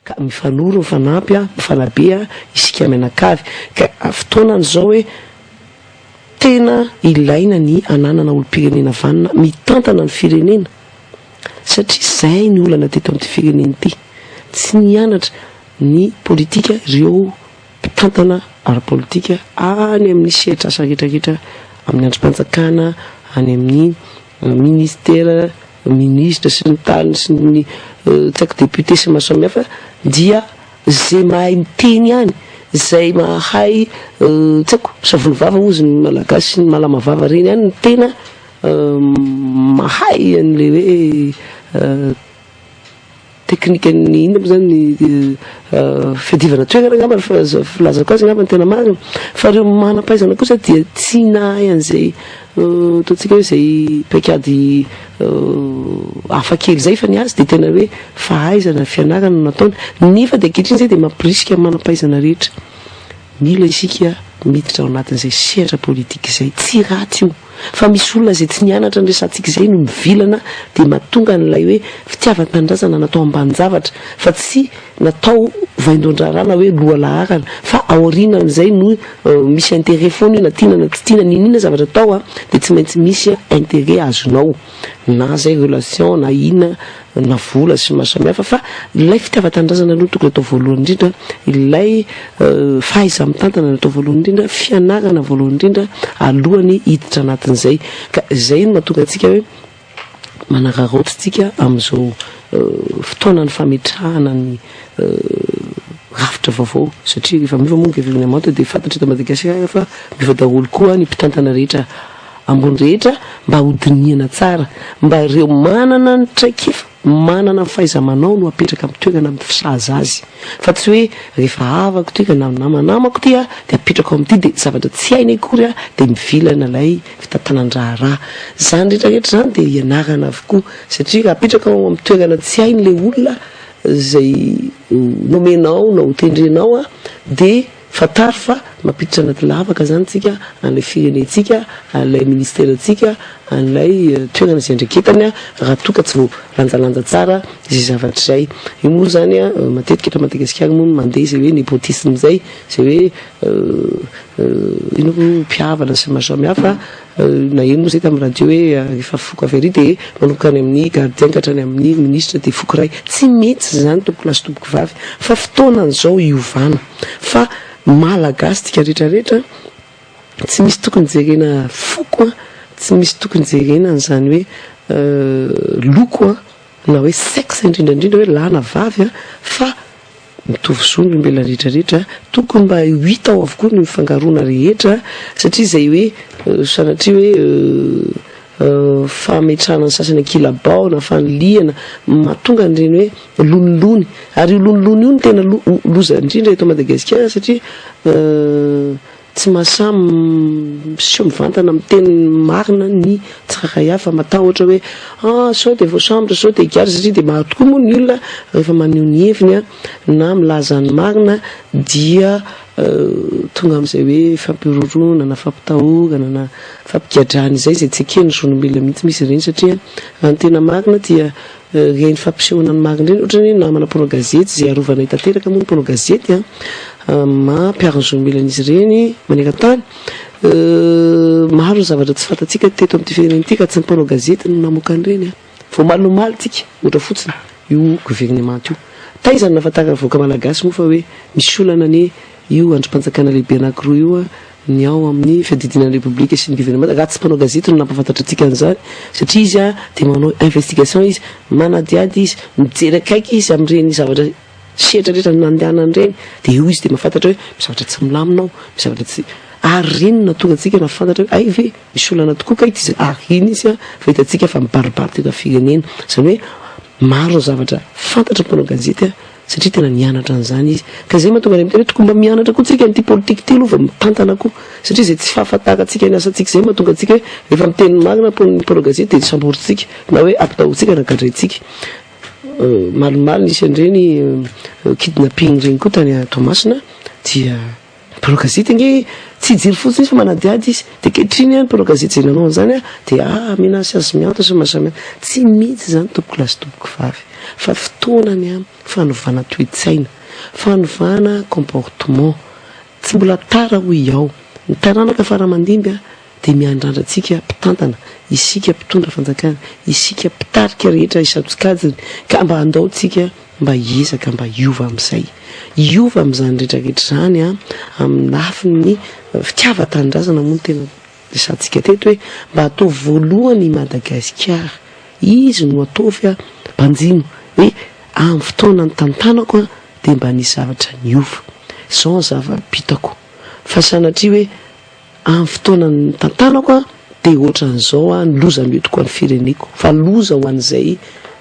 ka mifanoro mifanampy mifanabe isika menakavy ka fotoana zao hoe tena ilaina ny ananana olo-pirenena vanina mitantana ny firenena satria zay ny olana teto amin'ny firenena ity tsy nianatra ny politika ireo mpitantana ara-politika any amin'ny sehatra asa rehetrarehetra amin'ny androm-panjakana any amin'ny ministera ministra sy ny tany sy ny tsaiko député sy masamihafa dia zay mahay miteny any zay mahay tsaiko savolovava ozy ny malagasy sy ny malamavava reny any ny tena mahay an'le hoe teknika ny ina mo zany fiadivana toerana ngamba filazako azy ngamba ny tena marina fa reo manam-pahaizana kosa dia tsy nahay an'izay ataontsika hoe zay paikady afakely zay fa ny azy de tena hoe fahaizana fianarana no nataony nefa de ankehitriny zay de mampirisika manam-pahaizana rehetra mila isika miditra ao anatin'izay sehatra politika izay tsy ratsy io fa misy olona zay tsy nianatra ny resantsika izay no mivilana de mahatonga n'ilay hoe fitiavan-tanindrazana natao ambanin-javatra fa tsy natao vaindon-drarana hoe loha laharana fa aorinan'izay no misy intérêt foana io na tiana na tsy tiana ninina zavatra atao de tsy maintsy misy intérêt azonao na zay relation na ina na vola sy masamihafa fa ilay fitiavan-tanindrazana aloha tokony atao voalohany indrindra ilay fahaiza mitantana natao voalohany indrindra fianarana voalohany indrindra alohany hiditra anatin'izay ka zay no mahatonga antsika hoe manararaotsitsika amin'izao fotoana ny fametrahana ny rafitra vaovao satria rehefa miva moa ny gouvernement de fantatra eto Madagasikara fa miva daholo koa ny mpitantana rehetra ambony rehetra mba hodinihana tsara mba ireo manana ny traikefa manana ny fahaiza-manao no apetraka amin'ny toerana amin'ny fisaza azy fa tsy hoe rehefa avako ty ka namanamako ty de apetraka amin'ity de zavatra tsy hainy akory de mivilana lay fitantanan-draharaha zany rehetrarehetra zany de ianarana avokoa satria raha apetraka amin'ny toerana tsy hainy le olona zay nomenao na hotendrenao de fatary fa mampiditra anaty lavaka zany tsika an'ilay firenetsika an'ilay ministeratsika an'ilay toerana zay andreketany raha toka tsy vao lanjalanja tsara zay zavatra zay io moa zany matetika eto Madagasikara moa mandeha zay hoe népotisme zay hoe ino mpiavana sy masamihafa na ino moa zay tamin'ny radio hoe rehefa foko avy ary de manomboka any amin'ny gardien ka hatrany amin'ny ministre de foko ray tsy mety zany tompoko lasy tompoko vavy fa fotoanan'izao iovana fa malagasy tika rehetrarehetra tsy misy tokony jerena foko tsy misy tokony jerena n'izany hoe loko na hoe sexe indrindraindrindra hoe lana vavy fa mitovy zony olombelona rehetrarehetra tokony mba hita ao avokoa ny mifangarona rehetra satria zay hoe sanatria hoe fametrahana ny sasany ankilabao na faniliana mahatonga an'ireny hoe lonilony ary io lonilony io no tena loza indrindra eto Madagasikara satria tsy mahasamy sio mivantana miteny marina ny tsiraray hafa matahotra hoe sao de voasambatra sao de gary satria de mahatokoa moa ny olona rehefa maneho ny heviny na milaza ny marina dia tonga amin'izay hoe fampirorona na fampitahorana na fampigadrany zay tsy ekeny zonombelona mihitsy misy ireny satria ny tena marina dia reny fampisehoana ny marina ireny ohatrany hoe namana mpanao gazety zay arovana hitateraka moa ny mpanao gazety mampiariny zonombelona izy ireny maneran-tany maro ny zavatra tsy fantatsika teto amin'ny firenena ity ka tsy ny mpanao gazety no namoaka an'ireny vao malomaly tsika ohatra fotsiny io gouvernement io taizany nafatara voaka malagasy moa fa hoe misy olana ny io androm-panjakana lehibe anankiroa io ny ao amin'ny fiadidinan'ny république sy ny gouvernement raha tsy mpanao gazety no nampafantatra antsika an'izany satria izy de manao investigation izy manadiady izy mijery akaiky izy amin'ireny zavatra sehatra rehetra nandehanan'ireny de io izy de mahafantatra hoe misavatra tsy milaminao misavatra tsy ary reny natonga antsika nafantatra hoe ay ve misy olana tokoa ka izy ary iny izy fa hitantsika fa mibaribary teto firenena zany hoe maro zavatra fantatra mpanao gazety satria tena nianatra an'izany izy ka zay mahatonga any miteny tokony mba mianatra koa tsika n'ity politique ity aloha va mitantana koa satria zay tsy fahafantarantsika ny asantsika zay mahatonga antsika hoe rehefa miteny marina mpanao gazety de samboritsika na hoe ampitahotsika nagadrentsika malimaly nisy an'ireny kidnapping reny koa tany Toamasina dia mpanao gazety nge tsy jiry fotsiny fa manadiady izy de kehitriny any porogazejena zany de menasy azy mianto sy masamy tsy mitsy zany tompoko lasy tompoko vavy fa fotoanany fanovana toe-tsaina fanovana comportement tsy mbola tara ho iao ny taranaka faramandimby de miandrandratsika mpitantana isika mpitondra fanjakana isika mpitarika rehetra isatokajiny ka mba andaotsika mba hiezaka mba iova amin'izay iova amin'izany rehetrarehetra zany amin'ny lafiny fitiava-tanindrazana moa no tena resantsika teto hoe mba atao voalohany Madagasikara izy no ataovy mbanjino hoe amin'ny fotoana ny tantanako de mba nisy zavatra niova zao zava-pitako fa sanatria hoe amin'ny fotoana ny tantanako de ohatran'izao ny loza metoko amin'ny fireneko fa loza ho an'izay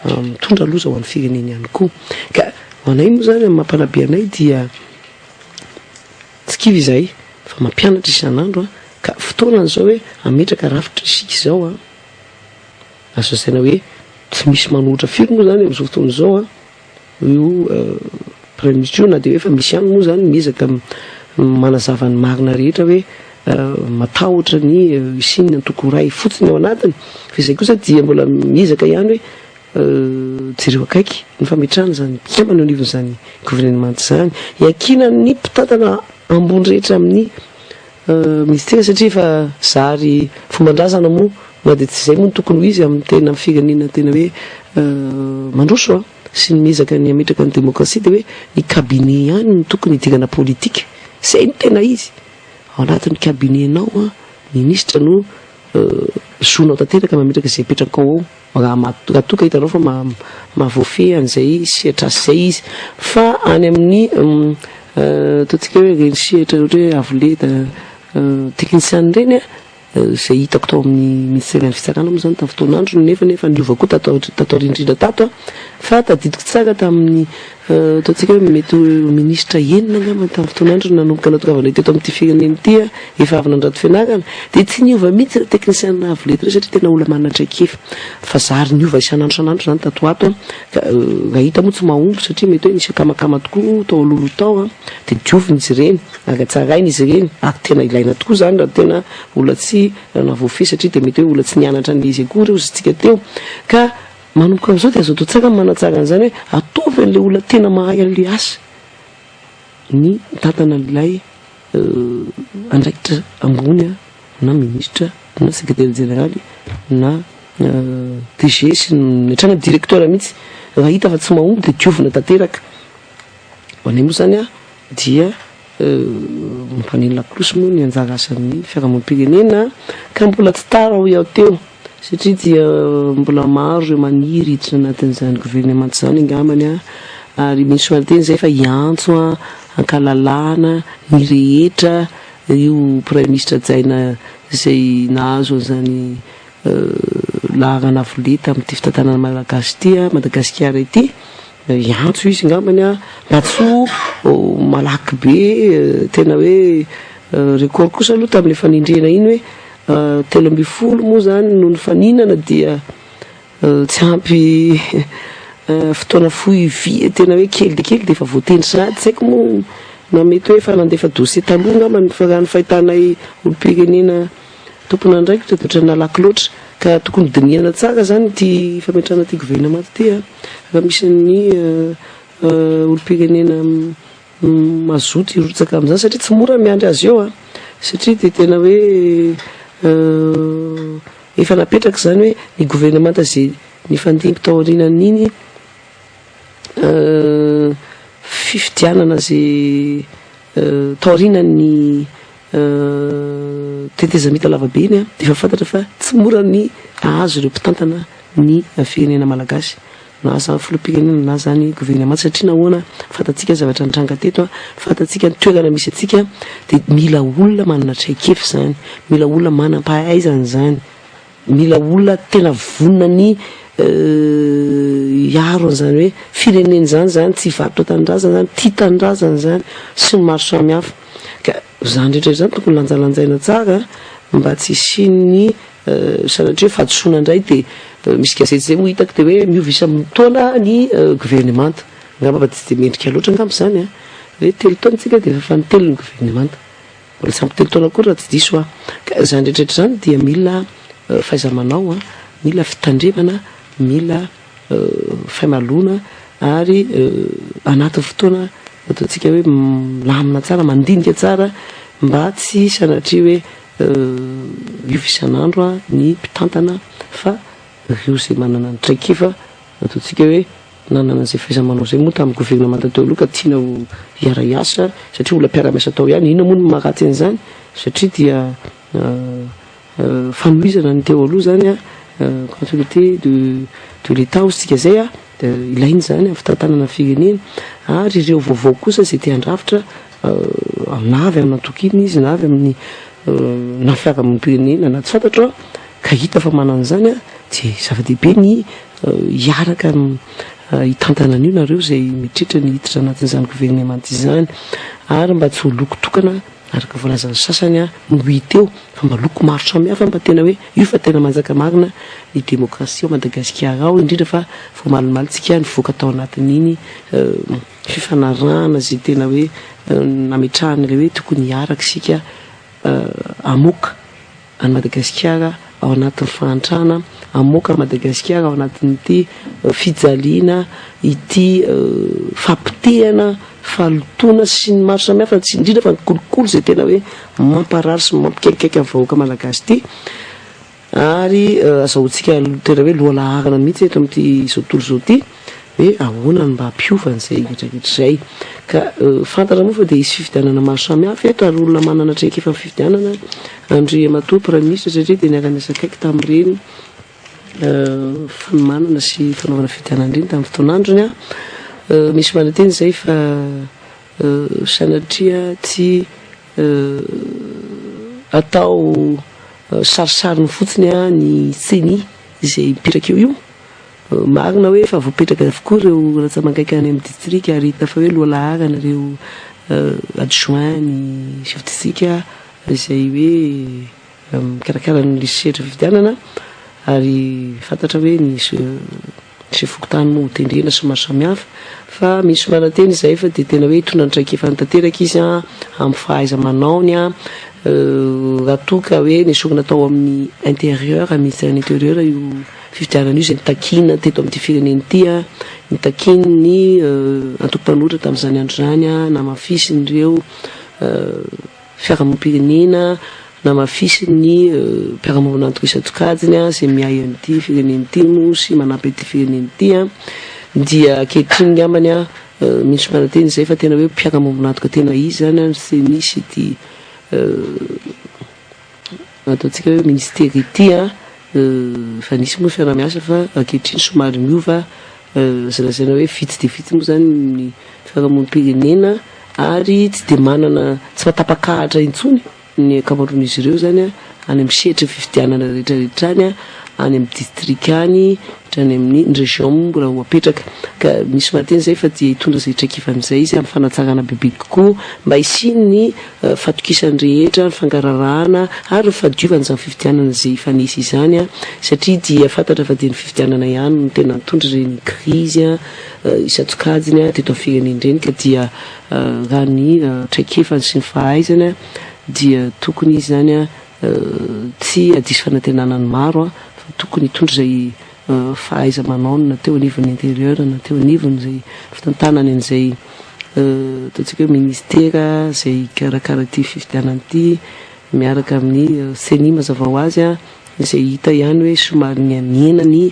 mitondra loza ho an'ny fireneny ihany koa ka anay moa zany amin'ny mampalabe anay dia tsy kivy izay fa mampianatra isan'andro ka fotoanan'izao hoe ametraka rafitra isika izao azo saina hoe tsy misy manohitra firy moa zany amin'izao fotoan'izao io premier ministre na de hoe fa misy ihany moa zany miezaka manazava ny marina rehetra hoe matahotra ny sinina ny toko ray fotsiny ao anatiny fa izay kosa dia mbola miezaka ihany hoe jereo akaiky ny fametrahana zany mpikambana anivon'izany gouvernement zany iakina ny mpitantana ambony rehetra amin'ny ministera satria fa zary fombandrazana moa na de tsy zay moa ny tokony ho izy amin'ny tena firenena tena hoe mandroso sy ny miezaka ny ametraka ny demokrasia de hoe ny cabinet ihany ny tokony hidirana politika zay ny tena izy ao anatin'ny cabinetnao ministra no zonao tanteraka mametraka izay petraka ao raha toka hitanao fa mahavoafehy an'izay sihatrasy zay izy fa any amin'ny ataontsika hoe reny sihatra ohatra hoe avoleta teknisiany reny zay hitako tao amin'ny ministère ny fitsarana moa zany tamin'ny fotoan'andro nefa niova koa tatao rindrindra tato fa tadidiko tsara tamin'ny ataontsika hoe mety ministra enina angamba tamin'ny fotoan'andro nanomboka natokavana teto amin'ity fireneny ity efa avy nandrato fianarana de tsy niova mihitsy ra teknisiany avoleta reo satria tena olona manatraikefa fa zary niova isan'andro san'andro zany tato ato raha hita moa tsy mahomby satria mety hoe nisy akamakama tokoa tao alolo tao de dioviny izy ireny agatsarainy izy ireny ary tena ilaina tokoa zany raha tena olona tsy navoafehy satria de mety hoe olona tsy nianatra an'le izy akory reo zitsika teo ka manomboka amin'izao de azo atao tsara manatsara an'izany hoe ataovy an'le olona tena mahay an'le asa ny tantana an'ilay andraikitra ambony na ministra na secrétaire général na DG sy ny trana directeur mihitsy raha hita fa tsy mahomby de diovina tanteraka hoanay moa zany dia mampaneny lakolosy moa ny anjara asan'ny fiarahamonim-pirenena ka mbola tsy tara ho iaho teo satria dia mbola maro ireo maniry hiditra anatin'izany gouvernement zany angambany ary misy anteny zay fa hiantso ankalalana ny rehetra io premier ministre jaina zay nahazo an'izany laharana avoleta amin'ity fitantanana malagasy ity Madagasikara ity iantso izy angambany matso malaky be tena hoe record kosa aloha tamin'le fanindrena iny hoe 3 moa zany no ny faninana dia tsy ampy fotoana foivia tena hoe kely de kely de efa voatendry sady tsy haiko moa na mety hoe fa nandefa dossier taloha ngamba ny farany fahitanay olo-pirenena tompona andraikitra de ohatrany nalaky loatra ka tokony dinihana tsara zany ty fametrahana ty gouvernement ty raha misy ny olo-pirenena mazoto irotsaka amin'izany satria tsy mora miandry azy eo satria de tena hoe efa napetraka zany hoe ny gouvernement zay ny fandimby tao aorinan'iny fifidianana zay tao aorinan'ny tetezamita lavabe iny efa fantatra fa tsy mora ny ahazo ireo mpitantana ny firenena malagasy na zany filoham-pirenena na zany gouvernement satria nahoana fantatsika zavatra nitranga teto fantatsika ny toerana misy atsika de mila olona manana traikefa zany mila olona manam-pahaizana zany mila olona tena vonona ny iaro an'izany hoe fireneny zany tsy vato tanindrazana zany tia tanindrazana zany sy ny maro samihafa ka zany rehetra zany tokony lanjalanjaina tsara mba tsy isiany sanatria hoe fahadisoana indray de misy gazety zay moa hitako de hoe miova isan'ny taona ny gouvernement ngamba tsy de mendrika loatra angamba zany hoe 3 taona tsika de efa fanitelo ny gouvernement mbola tsy ampitelo taona koa raha tsy diso zany rehetrarehetra zany dia mila fahaiza-manao mila fitandremana, mila faimalona ary anaty fotoana ataontsika hoe lamina tsara, mandinika tsara mba tsy sanatria hoe io isan'andro ny mpitantana fa io zay manana ny traikefa ataontsika hoe nanana zay fahaiza-manao zay moa tamin'ny gouvernement teo aloha ka tiana ho hiara-iasa satria olona mpiara-miasa tao ihany ina moa no maharatsy an'izany satria dia fanohizana ny teo aloha zany continuité de l'état osika zay ilainy zany amin'ny fitantanana firenena ary ireo vaovao kosa zay te handrafitra navy amin'ny antokiny izy navy amin'ny nafiaka amin'ny pirenena na tsy fantatra ka hita fa manana zany dia zava-dehibe ny hiaraka hitantana an'io nareo zay mitritra ny hiditra anatin'izany gouvernement izany ary mba tsy ho lokotokana araka voalazany sasany no hiteo fa mba loko maro samihafa mba tena hoe io fa tena manjaka marina ny demokrasia ao Madagasikara ao indrindra fa vao malimalitsika ny voaka tao anatin'iny fifanarahana zay tena hoe nametrahana ilay hoe tokony hiaraka isika amoka any Madagasikara ao anatin'ny fahantrana, amoka Madagasikara ao anatin'ity fijaliana, ity fampitehana, falotona sy ny maro samihafa tsy indrindra fa ny kolokolo zay tena hoe mamparary sy mampikaikikaiky amin'ny vahoaka malagasy ity ary azahoantsika tena hoe loha laharana mihitsy eto amin'ity zao tontolo zao ity hoe ahoana mba hampiovan'izay rehetrarehetra ka fantatra moa fa dia hisy fifidianana maro samihafa eto ary olona manana traikefa amin'ny fifidianana André Matoa Premier Ministre satria dia niara-niasa akaiky tamin'ireny fanomanana sy fanaovana fifidianana ireny tamin'ny fotoan'androny misy manateny izay fa sanatria tsy atao sarisariny fotsiny ny CENI izay mipiraka io marina hoe fa voapetraka avokoa ireo ratsamangaiky any amin'ny district ary hita fa hoe loha laharana ireo adjoint ny chef district izay hoe mikarakara ny lisitra fifidianana ary fantatra hoe ny sefokotany no tendrena sy maro samihafa fa misy manateny izay fa dia tena hoe hitondra ny traikefa tanteraka izy amin'ny fahaiza-manaony raha toa ka hoe nisokona tao amin'ny intérieur ministère intérieur io fifidianana io zay nitakina teto amin'ity firenena ity nitakiny ny antom-panotra tamin'izany andro zany namafisiny ireo fiarahamonim-pirenena namafisiny ny mpiara-monina antokisan-tokajiny zay miay amin'ity firenena ity no sy manampy ity firenena ity dia ankehitriny ngambany misy manateny izay fa tena hoe mpiara-monina antoka tena izy zany sy misy ity ataontsika hoe ministère ity fa nisy moa fiara-miasa fa ankehitriny somary miova zalazaina hoe vitsy dia vitsy moa zany ny fiarahamonim-pirenena ary tsy dia manana tsy matapakahatra intsony ny akamaroan'izy ireo zany any amin'ny sehatry fifidianana rehetrarehetra any any amin'ny district any hatrany amin'ny région mbola ho apetraka ka misy manateny izay fa dia hitondra izay traikefa amin'izay izy amin'ny fanatsarana bebe kokoa mba hisiny ny fatokisany rehetra ny fangararahana ary ny fadiovana izany fifidianana izay fanisy izany satria dia fantatra fa dia ny fifidianana ihany no tena mitondra ireny crise isan-tsokajiny teto amin'ny firenena ireny ka dia raha ny traikefany sy ny fahaizana dia tokony izy zany tsy adisy fanantenana ny maro fa tokony hitondra izay fahaiza-manao na teo anivon'ny intérieur na teo anivony izay fitantanany an'izay ataontsika hoe ministera izay karakara ity fifidianana ity miaraka amin'ny CENI mazava ho azy izay hita ihany hoe somary ny amiena ny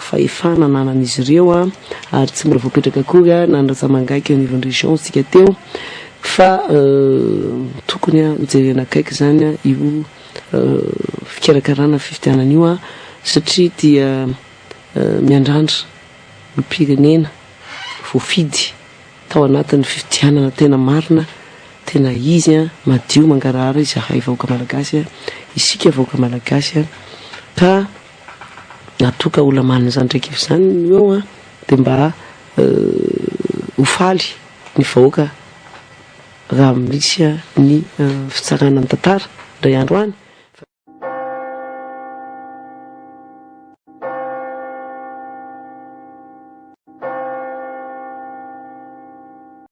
fahefana nanan'izy ireo ary tsy mbola voapetraka akory nanratsamangaiky anivon'ny région sika teo fa tokony mijerena akaiky zany io fikarakarana fifidianana io satria dia miandrandra ny pirenena voafidy tao anatin'ny fifidianana tena marina tena izy madio mangarahara izahay vahoaka malagasy isika vahoaka malagasy ka natoka olona manana izany traikefa izany eo dia mba hofaly ny vahoaka raha misy ny fitsarana ny tantara indray andro any